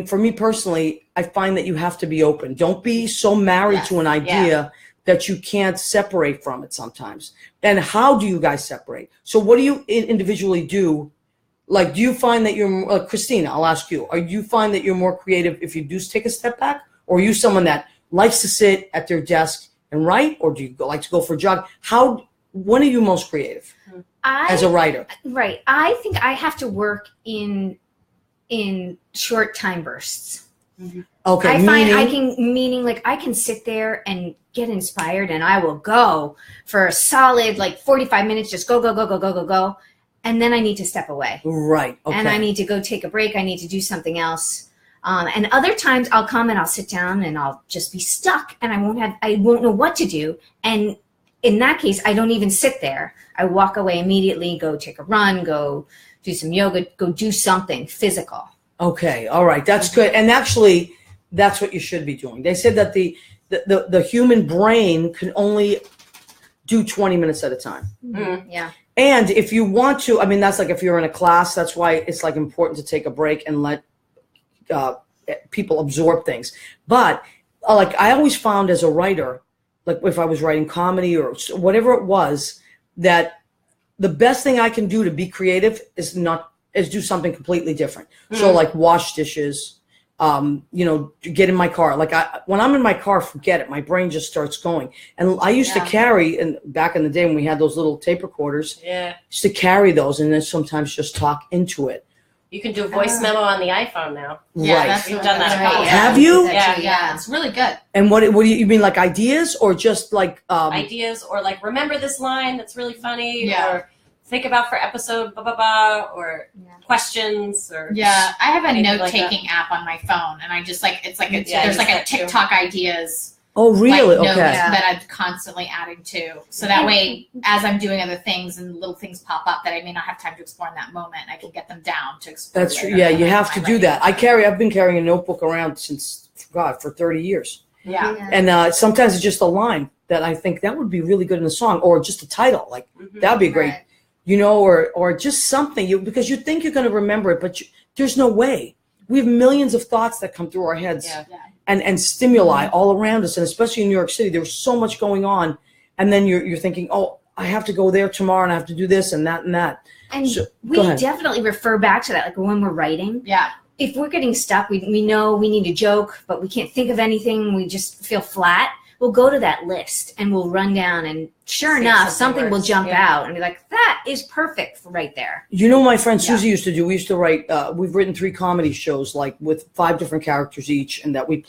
for me personally, I find that you have to be open. Don't be so married to an idea that you can't separate from it sometimes. And how do you guys separate? So what do you individually do? Like, do you find that you're, Cristina, I'll ask you, you find that you're more creative if you do take a step back? Or are you someone that likes to sit at their desk and write? Or do you like to go for a jog? When are you most creative as a writer? Right. I think I have to work in short time bursts. Mm-hmm. Okay. I find I can sit there and get inspired, and I will go for a solid 45 minutes, just go. And then I need to step away. Right. Okay. And I need to go take a break. I need to do something else. And other times I'll come and I'll sit down and I'll just be stuck and I won't know what to do. And in that case, I don't even sit there. I walk away immediately, go take a run, go do some yoga, go do something physical. Okay. All right. That's good. And actually, that's what you should be doing. They said that the human brain can only do 20 minutes at a time. Mm-hmm. Yeah. And if you want to, that's like if you're in a class, that's why it's important to take a break and let people absorb things. But I always found as a writer, if I was writing comedy or whatever it was, that the best thing I can do to be creative is do something completely different. Mm-hmm. So wash dishes, get in my car. Like when I'm in my car, forget it. My brain just starts going. And I used to carry, and back in the day when we had those little tape recorders, used to carry those and then sometimes just talk into it. You can do a voice memo on the iPhone now. Right. We've done that. Right. Have you? Yeah. It's really good. And what do you mean, like ideas or just like ideas, or like remember this line that's really funny, or think about for episode blah blah blah, or questions, or I have a note-taking app on my phone, and I just there's like a TikTok ideas. Oh, really? Notes okay. That I'm constantly adding to, so that way, as I'm doing other things and little things pop up that I may not have time to explore in that moment, I can get them down to explore. That's true. Yeah, you have to do that. I've been carrying a notebook around since for 30 years. Yeah. And sometimes it's just a line that I think that would be really good in a song, or just a title, like that'd be great, or just something because you think you're going to remember it, but there's no way. We have millions of thoughts that come through our heads. And stimuli all around us, and especially in New York City, there was so much going on, and then you're thinking, oh, I have to go there tomorrow, and I have to do this and that and that. And we definitely refer back to that, like when we're writing. Yeah. If we're getting stuck, we know we need a joke, but we can't think of anything. We just feel flat. We'll go to that list and we'll run down, and sure enough, something will jump out and be like, that is perfect for right there. My friend Susie used to do, we used to write, we've written 3 comedy shows, like with 5 different characters each, and that we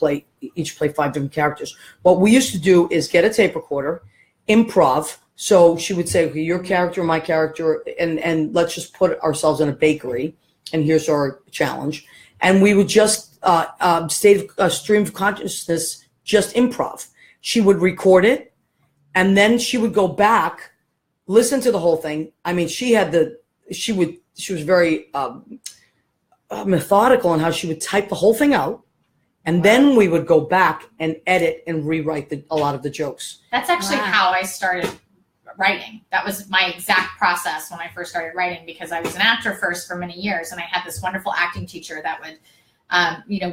each play 5 different characters. What we used to do is get a tape recorder, improv. So she would say, okay, your character, my character, and let's just put ourselves in a bakery, and here's our challenge. And we would just stream of consciousness, just improv. She would record it, and then she would go back, listen to the whole thing. I mean, she was very methodical on how she would type the whole thing out, and then we would go back and edit and rewrite a lot of the jokes. That's actually how I started writing. That was my exact process when I first started writing, because I was an actor first for many years, and I had this wonderful acting teacher that would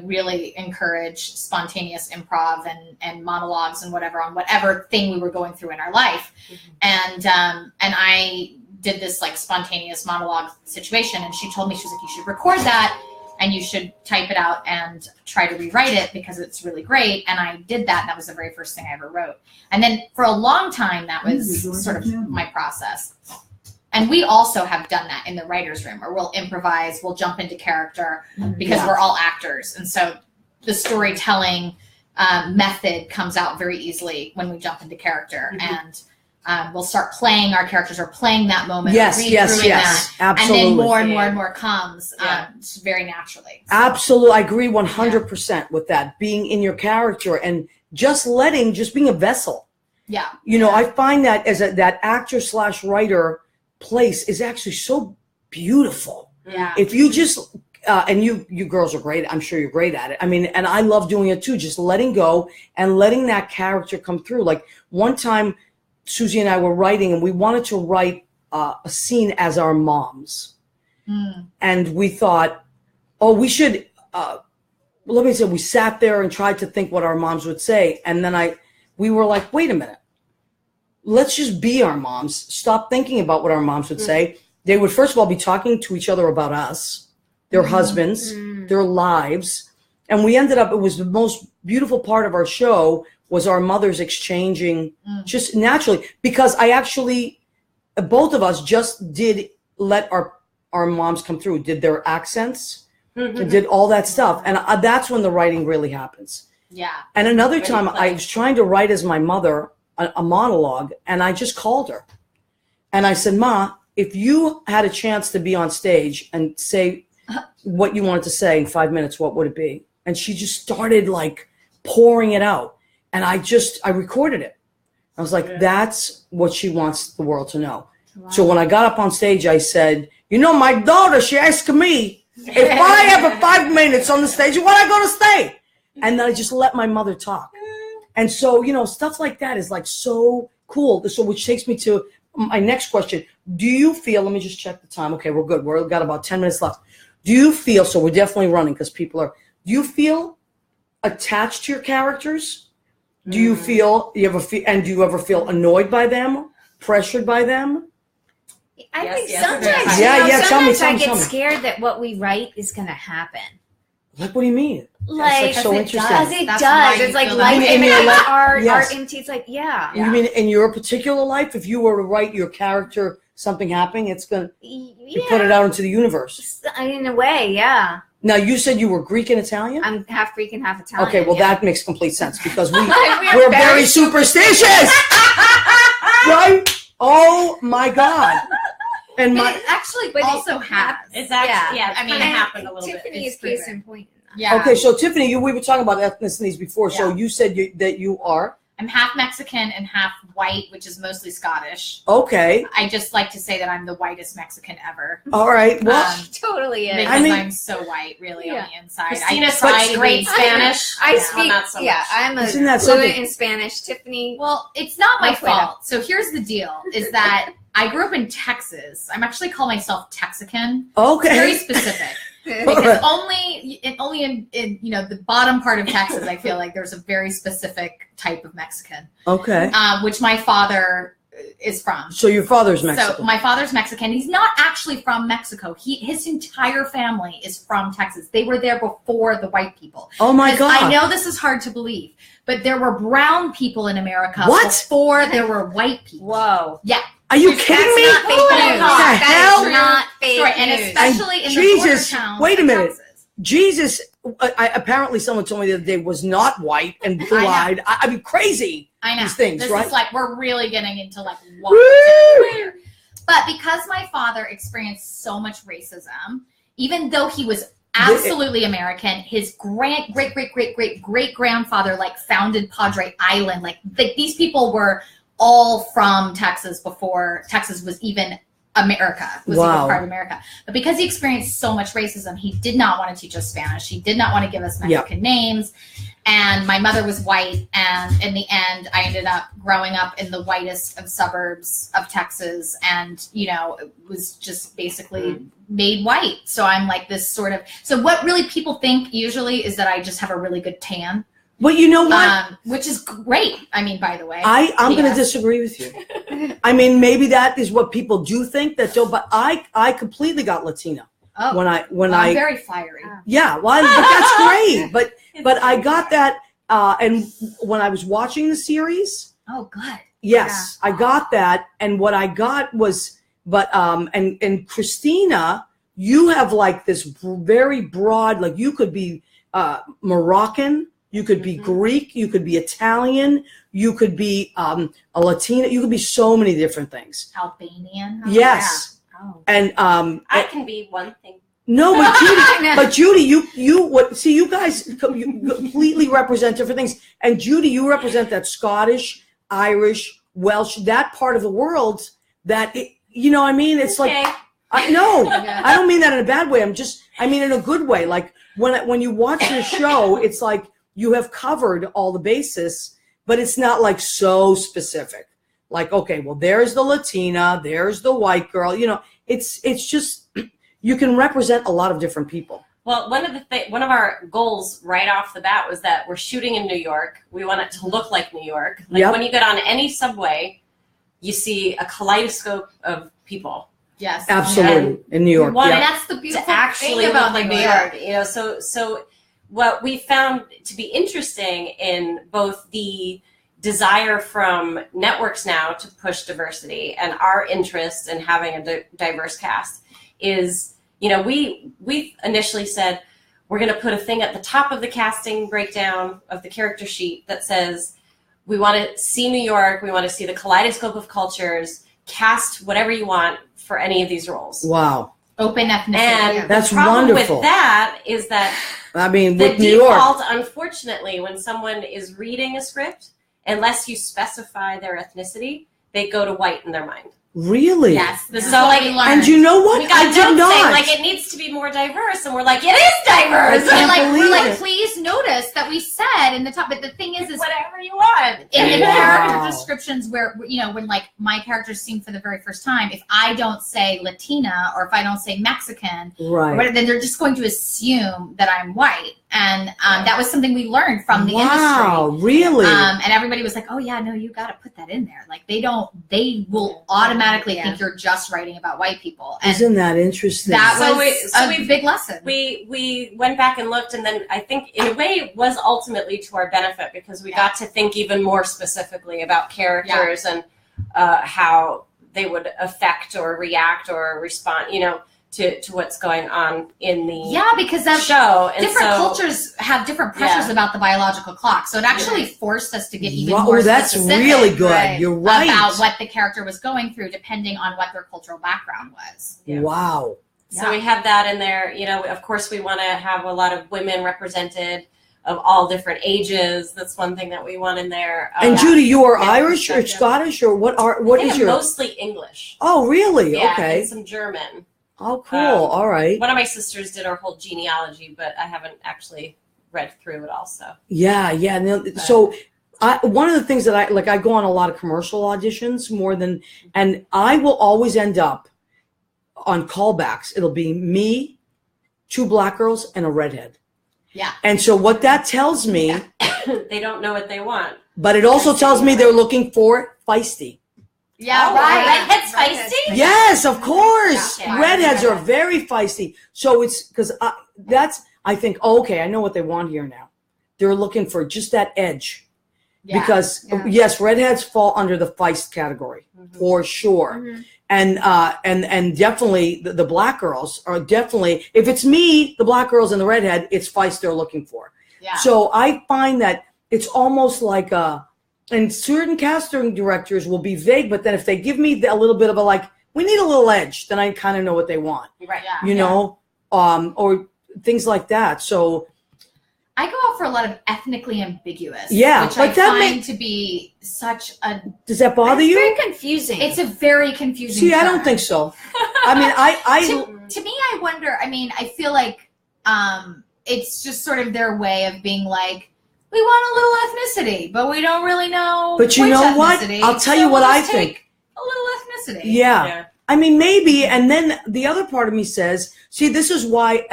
really encourage spontaneous improv and monologues and whatever on whatever thing we were going through in our life. And I did this like spontaneous monologue situation, and she told me, she was like, you should record that and you should type it out and try to rewrite it because it's really great. And I did that. And that was the very first thing I ever wrote. And then for a long time, that was sort of my process. And we also have done that in the writer's room, where we'll improvise, we'll jump into character because we're all actors. And so the storytelling method comes out very easily when we jump into character. And we'll start playing our characters or playing that moment. Yes. Absolutely. And then more and more comes very naturally. So. Absolutely. I agree 100% with that. Being in your character and just being a vessel. Yeah. I find that as that actor/writer place is actually so beautiful. Yeah. If you just and you girls are great. I'm sure you're great at it. I mean, and I love doing it too. Just letting go and letting that character come through. Like one time, Susie and I were writing, and we wanted to write a scene as our moms, and we thought, oh, we should. Let me say, we sat there and tried to think what our moms would say, and then we were like, wait a minute. Let's just be our moms. Stop thinking about what our moms would say. They would, first of all, be talking to each other about us, their husbands, their lives. And we ended up, it was the most beautiful part of our show was our mothers exchanging just naturally. Because both of us just did let our moms come through, did their accents, did all that stuff. And that's when the writing really happens. Yeah. And another time I was trying to write as my mother, a monologue, and I just called her and I said, Ma, if you had a chance to be on stage and say what you wanted to say in 5 minutes, what would it be? And she just started like pouring it out, and I recorded it. I was like, that's what she wants the world to know. Wow. So when I got up on stage, I said, my daughter, she asked me if I have 5 minutes on the stage, when I go to stay. And then I just let my mother talk. And so, stuff like that is like so cool. So which takes me to my next question. Do you feel, let me just check the time. Okay, we're good. We've got about 10 minutes left. Do you feel, so we're definitely running because do you feel attached to your characters? Do you feel, do you ever feel annoyed by them, pressured by them? I think sometimes, Tell me. I get scared that what we write is going to happen. Like, what do you mean? Like, so interesting. Because it does. It's like life imitates art. Yes. Art imitates, like, yeah. You mean in your particular life, if you were to write your character something happening, it's going to, you put it out into the universe. In a way, yeah. Now, you said you were Greek and Italian? I'm half Greek and half Italian. Okay, well, that makes complete sense because we're very superstitious. Right? Oh, my God. And it actually also happens. It's actually, I mean, it happened a little bit. Tiffany is case in point. Yeah. Okay, so Tiffany, we were talking about ethnicities before. So you said that you are? I'm half Mexican and half white, which is mostly Scottish. Okay. I just like to say that I'm the whitest Mexican ever. All right. Well, totally is. Because I'm so white, really, on the inside. Cristina speaks great Spanish. I speak, not so much. I'm a Isn't that fluent something? in Spanish. Tiffany. Well, it's not my fault. So here's the deal, is that I grew up in Texas. I'm actually call myself Texican. Okay. Very specific. Because only in the bottom part of Texas, I feel like there's a very specific type of Mexican. Okay. Which my father is from. So your father's Mexican. So my father's Mexican. He's not actually from Mexico. His entire family is from Texas. They were there before the white people. Oh my God. I know this is hard to believe, but there were brown people in America before there were white people. Whoa. Yeah. Are you kidding me? Not fake news. That is not fake Right, and news. especially in Jesus, the border towns wait a of minute. Texas. Jesus, apparently someone told me the other day was not white and blue-eyed. I mean, crazy. I know. These things, this right? is like, we're really getting into like what here. But because my father experienced so much racism, even though he was absolutely American, his great grandfather like founded Padre Island. Like these people were all from Texas before Texas was even America, was even part of America. But because he experienced so much racism, he did not want to teach us Spanish. He did not want to give us Mexican names. And my mother was white. And in the end, I ended up growing up in the whitest of suburbs of Texas. And, it was just basically made white. So I'm like this sort of, so what really people think usually is that I just have a really good tan. Well, you know what? Which is great. I mean, by the way. I'm going to disagree with you. I mean, maybe that is what people do think that. But I completely got Latina. Oh, when I'm very fiery. Yeah, well, but that's great. But I got that, and when I was watching the series. Oh, good. Yes, I got that, and what I got was, and Cristina, you have like this very broad, like you could be Moroccan. You could be Greek, you could be Italian, you could be a Latina, you could be so many different things. Albanian? Yes. Yeah. Oh. And I can be one thing. No, but Judy, you guys completely represent different things. And Judy, you represent that Scottish, Irish, Welsh, that part of the world that I mean, it's like I don't mean that in a bad way. I mean in a good way. Like when you watch the show, it's like you have covered all the bases, but it's not like so specific. Like, okay, well, there's the Latina, there's the white girl. It's just you can represent a lot of different people. Well, one of our goals right off the bat was that we're shooting in New York. We want it to look like New York. Like when you get on any subway, you see a kaleidoscope of people. Yes, absolutely, in New York. And that's the beautiful thing about New York. So what we found to be interesting in both the desire from networks now to push diversity and our interest in having a diverse cast is, we initially said we're going to put a thing at the top of the casting breakdown of the character sheet that says we want to see New York, we want to see the kaleidoscope of cultures, cast whatever you want for any of these roles. Wow. Open ethnicity. And that's the problem wonderful. with that is that with the New York, default, unfortunately, when someone is reading a script, unless you specify their ethnicity, they go to white in their mind. Really? Yes. This is what we learned. And you know what? I did not. Like, it needs to be more diverse, and we're like, it is diverse. We're like, please notice that we said in the top. But the thing is whatever you want in the character descriptions where when like my character's seen for the very first time, if I don't say Latina or if I don't say Mexican, right, then they're just going to assume that I'm white. And that was something we learned from the industry. Wow, really? And everybody was like, oh yeah, no, you got to put that in there. Like they will automatically think you're just writing about white people. And isn't that interesting? That was a big lesson. We went back and looked, and then I think in a way it was ultimately to our benefit because we got to think even more specifically about characters and how they would affect or react or respond, to what's going on in the because that show. And different cultures have different pressures about the biological clock. So it actually forced us to get even more that's specific. Really good. You're right. About what the character was going through depending on what their cultural background was. Yeah. Wow. So we have that in there. Of course we want to have a lot of women represented of all different ages. That's one thing that we want in there. And Judy, you are Irish or Scottish or what is your? Mostly English. Oh, really? Yeah, okay. And some German. Oh, cool. All right. One of my sisters did our whole genealogy, but I haven't actually read through it all. So yeah. So one of the things that I go on a lot of commercial auditions and I will always end up on callbacks. It'll be me, 2 black girls, and a redhead. Yeah. And so what that tells me, they don't know what they want. But it also tells me they're looking for feisty. Yeah, redheads feisty? Yes, of course. Yeah. Redheads are very feisty. So it's because I think, okay, I know what they want here now. They're looking for just that edge. Yeah. Because yes, redheads fall under the feist category for sure. Mm-hmm. And definitely the black girls are definitely, if it's me, the black girls and the redhead, it's feist they're looking for. Yeah. So I find that it's almost like and certain casting directors will be vague, but then if they give me a little bit of we need a little edge, then I kind of know what they want. Right. Yeah. You know, or things like that. So I go out for a lot of ethnically ambiguous. Yeah. Which I find to be such a... Does that bother you? It's very confusing. It's a very confusing See, term. I don't think so. I mean, to me, I wonder, I feel like it's just sort of their way of being like, we want a little ethnicity, but we don't really know. But you know what? I'll tell you what I think. A little ethnicity. Yeah. I mean, maybe. And then the other part of me says, see, this is why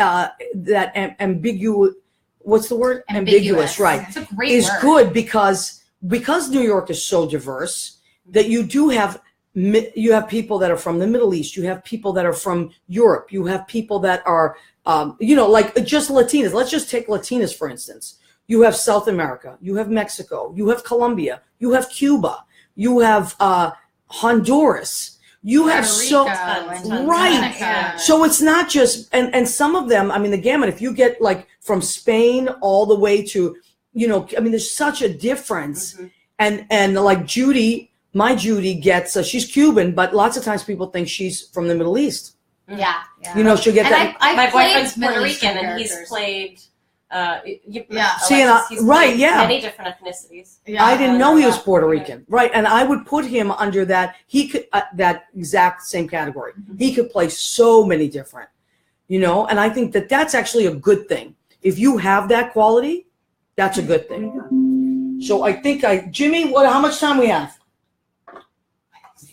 that ambiguous, what's the word? Ambiguous, right. It's a great is word. Good because New York is so diverse that you have people that are from the Middle East. You have people that are from Europe. You have people that are, just Latinas. Let's just take Latinas, for instance. You have South America, you have Mexico, you have Colombia, you have Cuba, you have Honduras, you have right. Yeah. So it's not just and some of them, I mean the gamut, if you get from Spain all the way to, there's such a difference. Mm-hmm. And like Judy, my Judy gets she's Cuban, but lots of times people think she's from the Middle East. Yeah. She'll get and that. My boyfriend's Puerto Rican and he's played many different ethnicities. Yeah, I didn't know he was Puerto Rican, right? And I would put him under that. He could that exact same category. Mm-hmm. He could play so many different, And I think that's actually a good thing. If you have that quality, that's a good thing. So I think Jimmy, how much time we have? I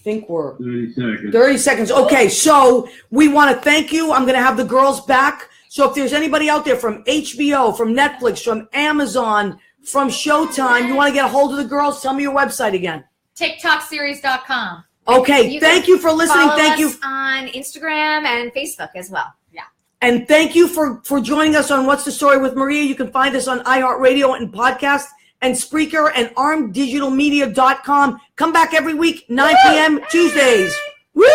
think we're 30 seconds. 30 seconds. Okay, so we want to thank you. I'm going to have the girls back. So if there's anybody out there from HBO, from Netflix, from Amazon, from Showtime, you want to get a hold of the girls, tell me your website again. TikTokseries.com. Okay, thank you for listening. Thank you. On Instagram and Facebook as well. Yeah. And thank you for joining us on What's the Story with Maria. You can find us on iHeartRadio and podcast and Spreaker and armeddigitalmedia.com. Come back every week, 9 p.m. Tuesdays. Woo!